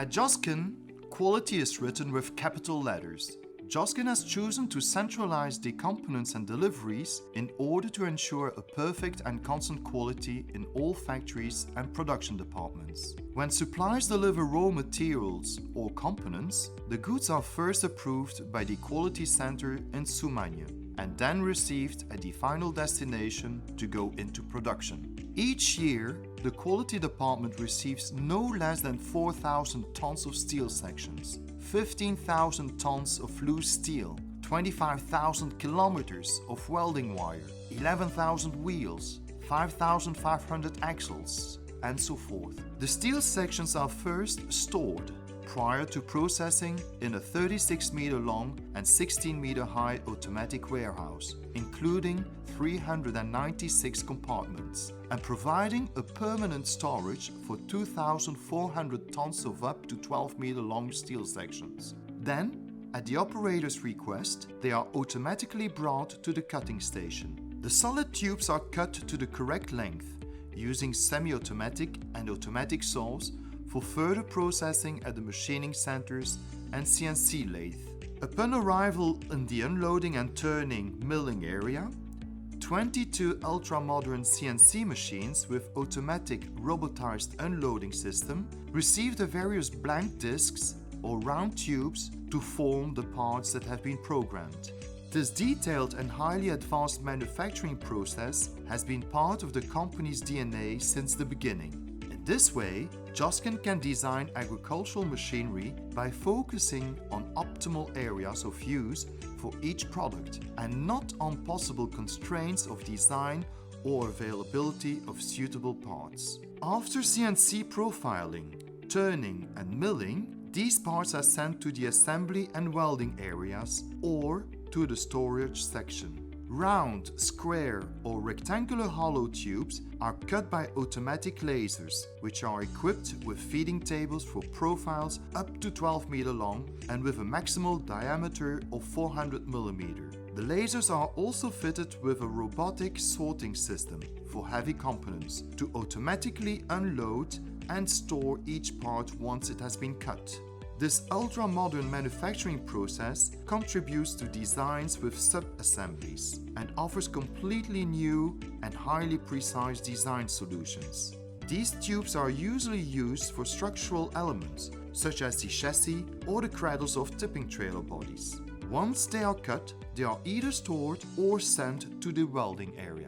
At JOSKIN, quality is written with capital letters. JOSKIN has chosen to centralize the components and deliveries in order to ensure a perfect and constant quality in all factories and production departments. When suppliers deliver raw materials or components, the goods are first approved by the Quality Center in Soumagne and then received at the final destination to go into production. Each year, the quality department receives no less than 4,000 tons of steel sections, 15,000 tons of loose steel, 25,000 kilometers of welding wire, 11,000 wheels, 5,500 axles, and so forth. The steel sections are first stored prior to processing in a 36-meter long and 16-meter high automatic warehouse, including 396 compartments, and providing a permanent storage for 2,400 tons of up to 12-meter long steel sections. Then, at the operator's request, they are automatically brought to the cutting station. The solid tubes are cut to the correct length, using semi-automatic and automatic saws for further processing at the machining centers and CNC lathe. Upon arrival in the unloading and turning milling area, 22 ultra-modern CNC machines with automatic robotized unloading system receive the various blank discs or round tubes to form the parts that have been programmed. This detailed and highly advanced manufacturing process has been part of the company's DNA since the beginning. In this way, JOSKIN can design agricultural machinery by focusing on optimal areas of use for each product and not on possible constraints of design or availability of suitable parts. After CNC profiling, turning and milling, these parts are sent to the assembly and welding areas or to the storage section. Round, square or rectangular hollow tubes are cut by automatic lasers, which are equipped with feeding tables for profiles up to 12 meter long and with a maximal diameter of 400 mm. The lasers are also fitted with a robotic sorting system for heavy components to automatically unload and store each part once it has been cut. This ultra-modern manufacturing process contributes to designs with sub-assemblies and offers completely new and highly precise design solutions. These tubes are usually used for structural elements, such as the chassis or the cradles of tipping trailer bodies. Once they are cut, they are either stored or sent to the welding area.